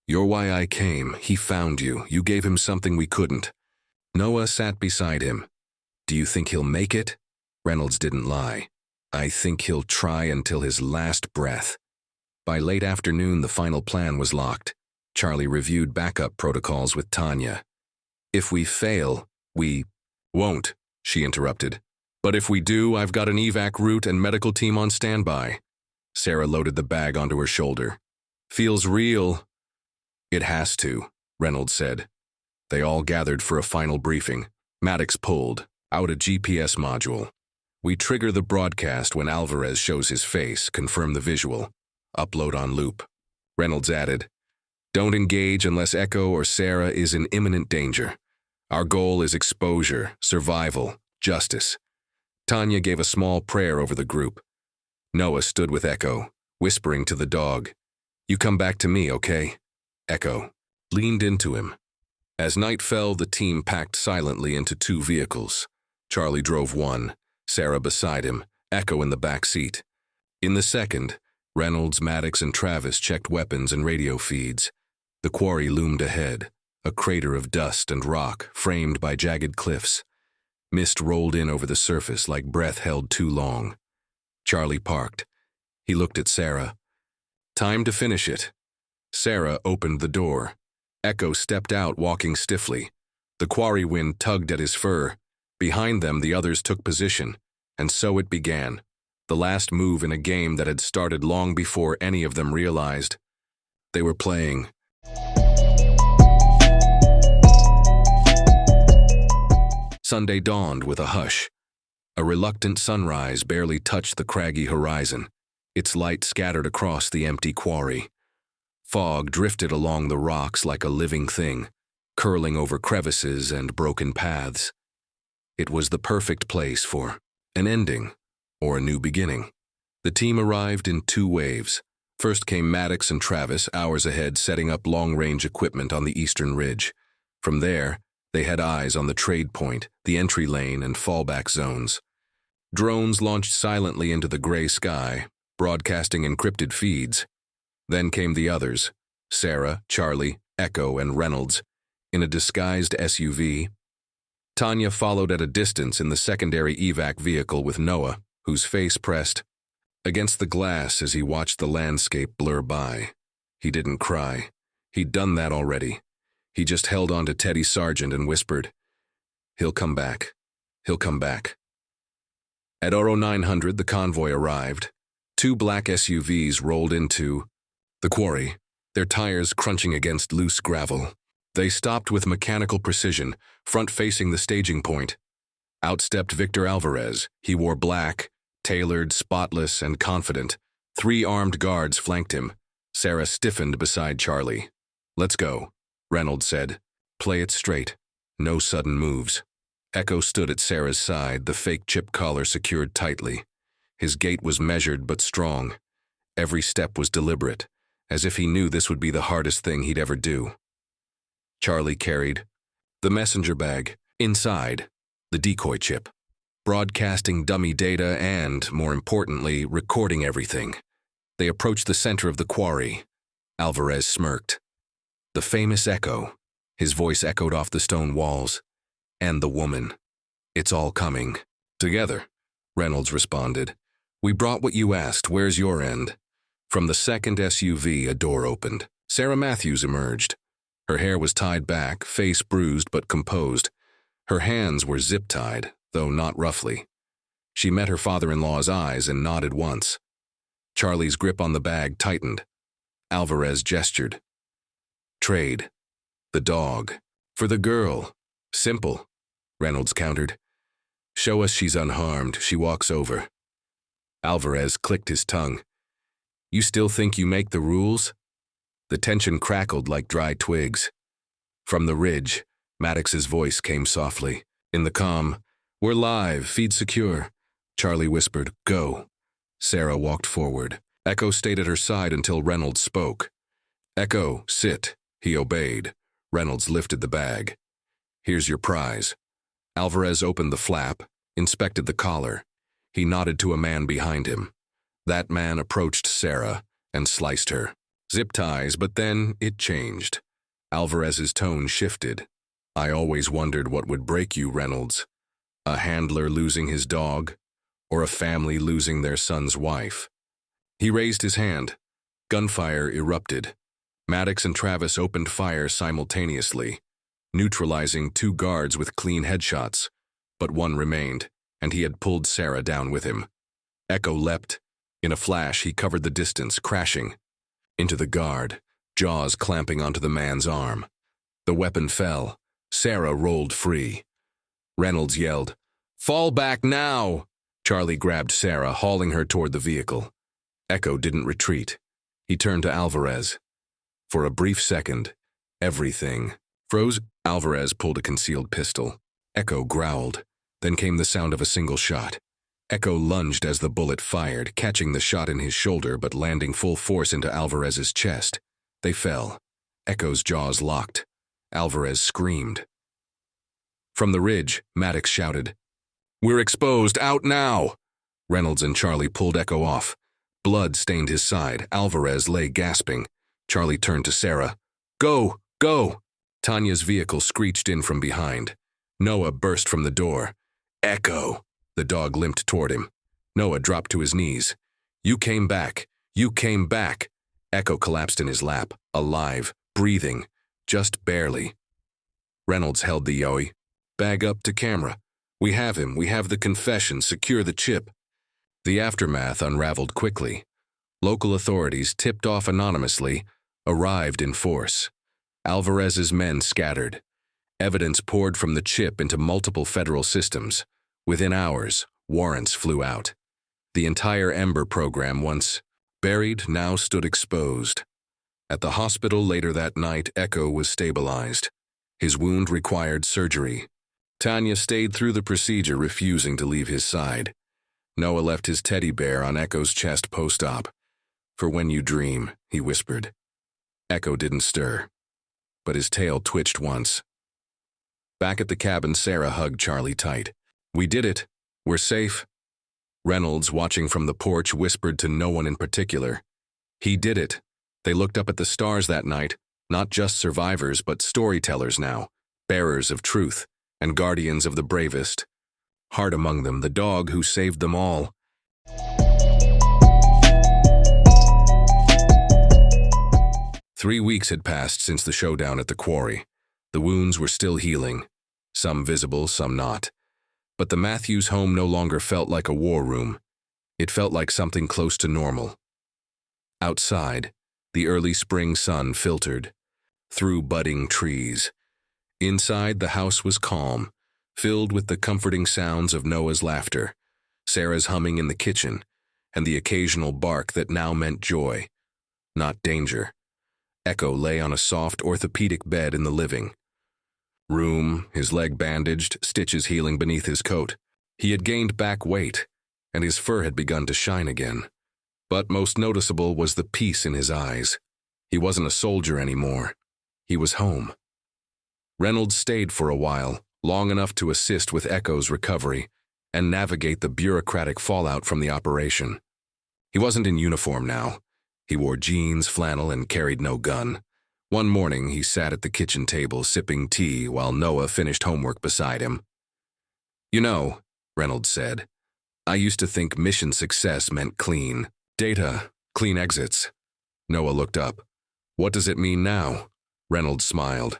You're why I came. He found you. You gave him something we couldn't. Noah sat beside him. Do you think he'll make it? Reynolds didn't lie. I think he'll try until his last breath. By late afternoon, the final plan was locked. Charlie reviewed backup protocols with Tanya. If we fail, we won't, she interrupted. But if we do, I've got an evac route and medical team on standby. Sarah loaded the bag onto her shoulder. Feels real. It has to, Reynolds said. They all gathered for a final briefing. Maddox pulled out a GPS module. We trigger the broadcast when Alvarez shows his face, confirm the visual. Upload on loop. Reynolds added, don't engage unless Echo or Sarah is in imminent danger. Our goal is exposure, survival, justice. Tanya gave a small prayer over the group. Noah stood with Echo, whispering to the dog, you come back to me, okay? Echo leaned into him. As night fell, the team packed silently into 2 vehicles. Charlie drove one, Sarah beside him, Echo in the back seat. In the second, Reynolds, Maddox, and Travis checked weapons and radio feeds. The quarry loomed ahead, a crater of dust and rock framed by jagged cliffs. Mist rolled in over the surface like breath held too long. Charlie parked. He looked at Sarah. Time to finish it. Sarah opened the door. Echo stepped out, walking stiffly. The quarry wind tugged at his fur. Behind them, the others took position. And so it began. The last move in a game that had started long before any of them realized. They were playing. Sunday dawned with a hush. A reluctant sunrise barely touched the craggy horizon. Its light scattered across the empty quarry. Fog drifted along the rocks like a living thing, curling over crevices and broken paths. It was the perfect place for an ending or a new beginning. The team arrived in 2 waves. First came Maddox and Travis, hours ahead, setting up long-range equipment on the eastern ridge. From there, they had eyes on the trade point, the entry lane, and fallback zones. Drones launched silently into the gray sky, broadcasting encrypted feeds. Then came the others, Sarah, Charlie, Echo, and Reynolds, in a disguised SUV. Tanya followed at a distance in the secondary evac vehicle with Noah, whose face pressed against the glass as he watched the landscape blur by. He didn't cry. He'd done that already. He just held on to Teddy Sargent and whispered, he'll come back. He'll come back. At Oro 900, the convoy arrived. 2 black SUVs rolled into the quarry, their tires crunching against loose gravel. They stopped with mechanical precision, front-facing the staging point. Out stepped Victor Alvarez. He wore black, tailored, spotless, and confident. 3 armed guards flanked him. Sarah stiffened beside Charlie. Let's go, Reynolds said. Play it straight. No sudden moves. Echo stood at Sarah's side, the fake chip collar secured tightly. His gait was measured but strong. Every step was deliberate, as if he knew this would be the hardest thing he'd ever do. Charlie carried the messenger bag. Inside, the decoy chip, broadcasting dummy data and, more importantly, recording everything. They approached the center of the quarry. Alvarez smirked. The famous Echo. His voice echoed off the stone walls. And the woman. It's all coming. Together, Reynolds responded. We brought what you asked. Where's your end? From the second SUV, a door opened. Sarah Matthews emerged. Her hair was tied back, face bruised but composed. Her hands were zip-tied, though not roughly. She met her father-in-law's eyes and nodded once. Charlie's grip on the bag tightened. Alvarez gestured. Trade. The dog. For the girl. Simple, Reynolds countered. Show us she's unharmed. She walks over. Alvarez clicked his tongue. You still think you make the rules? The tension crackled like dry twigs. From the ridge, Maddox's voice came softly. In the comm, we're live, feed secure. Charlie whispered, go. Sarah walked forward. Echo stayed at her side until Reynolds spoke. Echo, sit. He obeyed. Reynolds lifted the bag. Here's your prize. Alvarez opened the flap, inspected the collar. He nodded to a man behind him. That man approached Sarah and sliced her. Zip ties, but then it changed. Alvarez's tone shifted. I always wondered what would break you, Reynolds. A handler losing his dog, or a family losing their son's wife. He raised his hand. Gunfire erupted. Maddox and Travis opened fire simultaneously, neutralizing 2 guards with clean headshots, but one remained, and he had pulled Sarah down with him. Echo leapt. In a flash, he covered the distance, crashing into the guard. jaws clamping onto the man's arm. The weapon fell. Sarah rolled free. Reynolds yelled, "Fall back now!" Charlie grabbed Sarah, hauling her toward the vehicle. Echo didn't retreat. He turned to Alvarez. For a brief second, everything froze. Alvarez pulled a concealed pistol. Echo growled. Then came the sound of a single shot. Echo lunged as the bullet fired, catching the shot in his shoulder but landing full force into Alvarez's chest. They fell. Echo's jaws locked. Alvarez screamed. From the ridge, Maddox shouted, "We're exposed! Out now!" Reynolds and Charlie pulled Echo off. Blood stained his side. Alvarez lay gasping. Charlie turned to Sarah. "Go! Go!" Tanya's vehicle screeched in from behind. Noah burst from the door. "Echo!" The dog limped toward him. Noah dropped to his knees. "You came back. You came back." Echo collapsed in his lap, alive, breathing, just barely. Reynolds held the yowie. "Bag up to camera. We have him. We have the confession. Secure the chip." The aftermath unraveled quickly. Local authorities, tipped off anonymously, arrived in force. Alvarez's men scattered. Evidence poured from the chip into multiple federal systems. Within hours, warrants flew out. The entire Ember program, once buried, now stood exposed. At the hospital later that night, Echo was stabilized. His wound required surgery. Tanya stayed through the procedure, refusing to leave his side. Noah left his teddy bear on Echo's chest post-op. "For when you dream," he whispered. Echo didn't stir, but his tail twitched once. Back at the cabin, Sarah hugged Charlie tight. "We did it. We're safe." Reynolds, watching from the porch, whispered to no one in particular. He did it. They looked up at the stars that night, not just survivors, but storytellers now, bearers of truth, and guardians of the bravest. Heart among them, the dog who saved them all. Three weeks had passed since the showdown at the quarry. The wounds were still healing, some visible, some not. But the Matthews home no longer felt like a war room. It felt like something close to normal. Outside, the early spring sun filtered through budding trees. Inside, the house was calm, filled with the comforting sounds of Noah's laughter, Sarah's humming in the kitchen, and the occasional bark that now meant joy, not danger. Echo lay on a soft orthopedic bed in the living room, his leg bandaged, stitches healing beneath his coat. He had gained back weight, and his fur had begun to shine again. But most noticeable was the peace in his eyes. He wasn't a soldier anymore. He was home. Reynolds stayed for a while, long enough to assist with Echo's recovery and navigate the bureaucratic fallout from the operation. He wasn't in uniform now. He wore jeans, flannel, and carried no gun. One morning, he sat at the kitchen table sipping tea while Noah finished homework beside him. "You know," Reynolds said, "I used to think mission success meant clean data, clean exits." Noah looked up. "What does it mean now?" Reynolds smiled.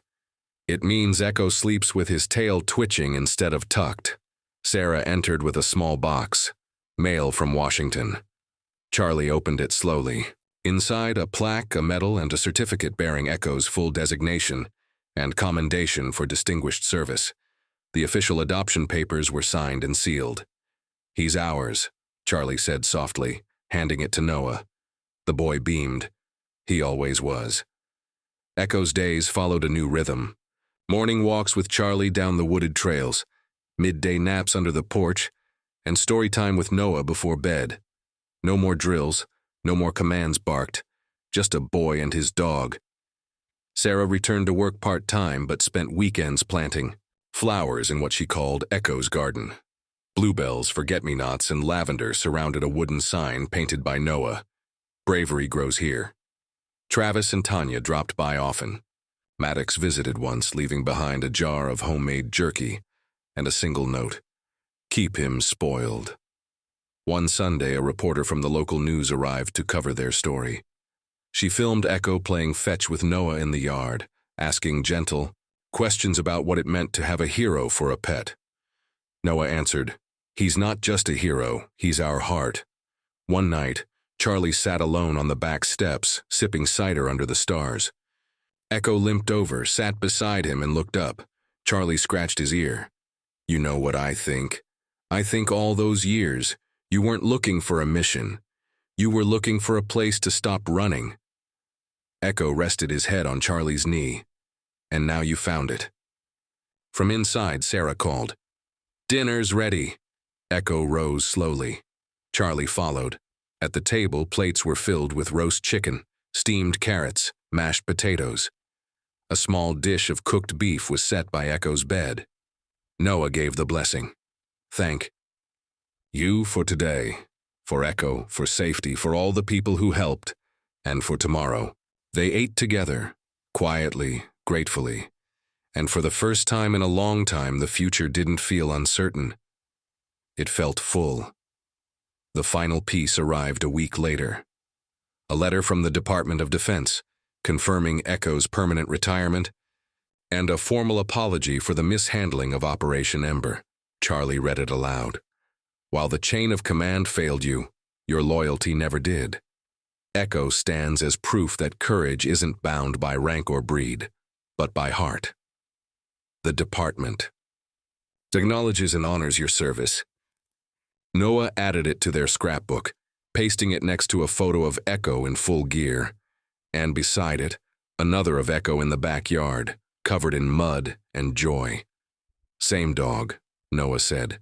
"It means Echo sleeps with his tail twitching instead of tucked." Sarah entered with a small box. Mail from Washington. Charlie opened it slowly. Inside, a plaque, a medal, and a certificate bearing Echo's full designation and commendation for distinguished service. The official adoption papers were signed and sealed. "He's ours," Charlie said softly, handing it to Noah. The boy beamed. He always was. Echo's days followed a new rhythm. Morning walks with Charlie down the wooded trails, midday naps under the porch, and story time with Noah before bed. No more drills. No more commands barked, just a boy and his dog. Sarah returned to work part-time but spent weekends planting flowers in what she called Echo's garden. Bluebells, forget-me-nots, and lavender surrounded a wooden sign painted by Noah. "Bravery grows here." Travis and Tanya dropped by often. Maddox visited once, leaving behind a jar of homemade jerky and a single note. "Keep him spoiled." One Sunday, a reporter from the local news arrived to cover their story. She filmed Echo playing fetch with Noah in the yard, asking gentle questions about what it meant to have a hero for a pet. Noah answered, "He's not just a hero, he's our heart." One night, Charlie sat alone on the back steps, sipping cider under the stars. Echo limped over, sat beside him, and looked up. Charlie scratched his ear. "You know what I think. I think all those years, you weren't looking for a mission. You were looking for a place to stop running." Echo rested his head on Charlie's knee. "And now you found it." From inside, Sarah called, "Dinner's ready." Echo rose slowly. Charlie followed. At the table, plates were filled with roast chicken, steamed carrots, mashed potatoes. A small dish of cooked beef was set by Echo's bed. Noah gave the blessing. "Thank you for today, for Echo, for safety, for all the people who helped, and for tomorrow." They ate together, quietly, gratefully. And for the first time in a long time, the future didn't feel uncertain. It felt full. The final piece arrived a week later. A letter from the Department of Defense, confirming Echo's permanent retirement, and a formal apology for the mishandling of Operation Ember. Charlie read it aloud. "While the chain of command failed you, your loyalty never did. Echo stands as proof that courage isn't bound by rank or breed, but by heart. The department acknowledges and honors your service." Noah added it to their scrapbook, pasting it next to a photo of Echo in full gear, and beside it, another of Echo in the backyard, covered in mud and joy. "Same dog," Noah said.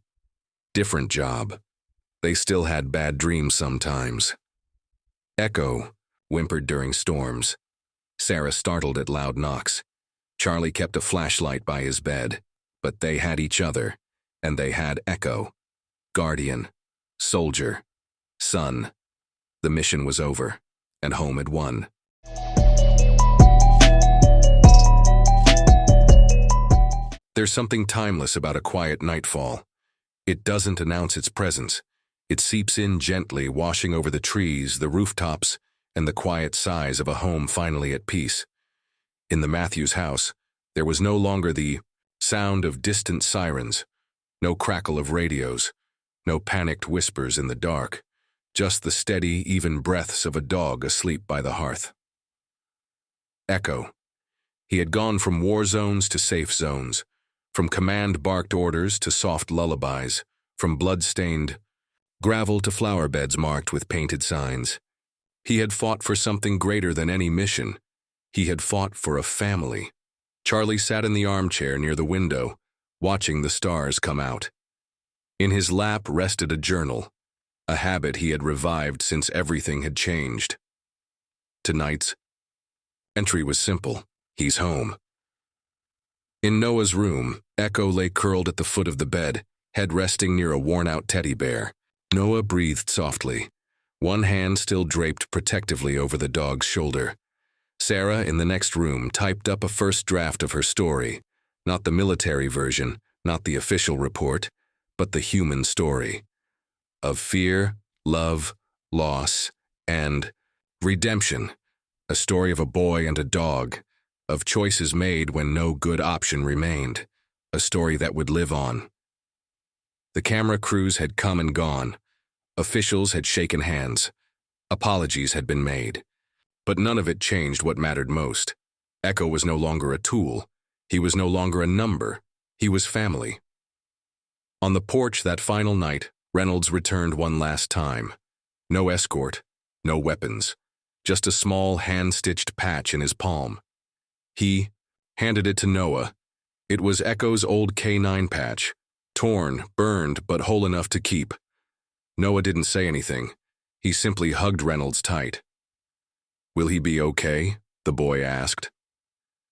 "Different job. They still had bad dreams sometimes." Echo whimpered during storms. Sarah startled at loud knocks. Charlie kept a flashlight by his bed, but they had each other, and they had Echo. Guardian, soldier, son. The mission was over, and home had won. There's something timeless about a quiet nightfall. It doesn't announce its presence. It seeps in gently, washing over the trees, the rooftops, and the quiet sighs of a home finally at peace. In the Matthews house, there was no longer the sound of distant sirens, no crackle of radios, no panicked whispers in the dark, just the steady, even breaths of a dog asleep by the hearth. Echo. He had gone from war zones to safe zones, from command-barked orders to soft lullabies, from blood-stained gravel to flower beds marked with painted signs. He had fought for something greater than any mission. He had fought for a family. Charlie sat in the armchair near the window, watching the stars come out. In his lap rested a journal, a habit he had revived since everything had changed. Tonight's entry was simple. He's home. In Noah's room, Echo lay curled at the foot of the bed, head resting near a worn-out teddy bear. Noah breathed softly, one hand still draped protectively over the dog's shoulder. Sarah, in the next room, typed up a first draft of her story, not the military version, not the official report, but the human story. Of fear, love, loss, and redemption. A story of a boy and a dog, of choices made when no good option remained. A story that would live on. The camera crews had come and gone. Officials had shaken hands. Apologies had been made. But none of it changed what mattered most. Echo was no longer a tool. He was no longer a number. He was family. On the porch that final night, Reynolds returned one last time. No escort, no weapons, just a small hand-stitched patch in his palm. He handed it to Noah. It was Echo's old K9 patch, torn, burned, but whole enough to keep. Noah didn't say anything. He simply hugged Reynolds tight. "Will he be okay?" the boy asked.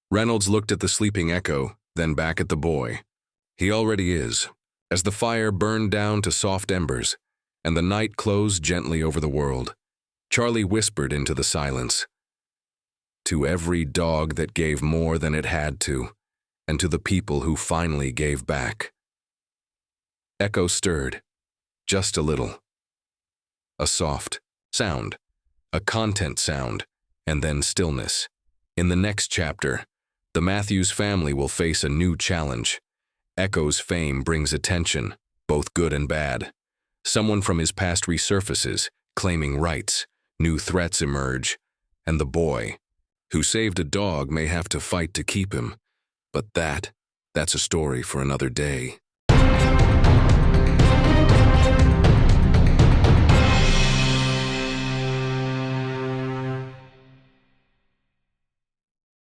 Reynolds looked at the sleeping Echo, then back at the boy. "He already is." As the fire burned down to soft embers, and the night closed gently over the world, Charlie whispered into the silence. "To every dog that gave more than it had to, and to the people who finally gave back." Echo stirred, just a little. A soft sound, a content sound, and then stillness. In the next chapter, the Matthews family will face a new challenge. Echo's fame brings attention, both good and bad. Someone from his past resurfaces, claiming rights. New threats emerge, and the boy, who saved a dog, may have to fight to keep him. But that's a story for another day.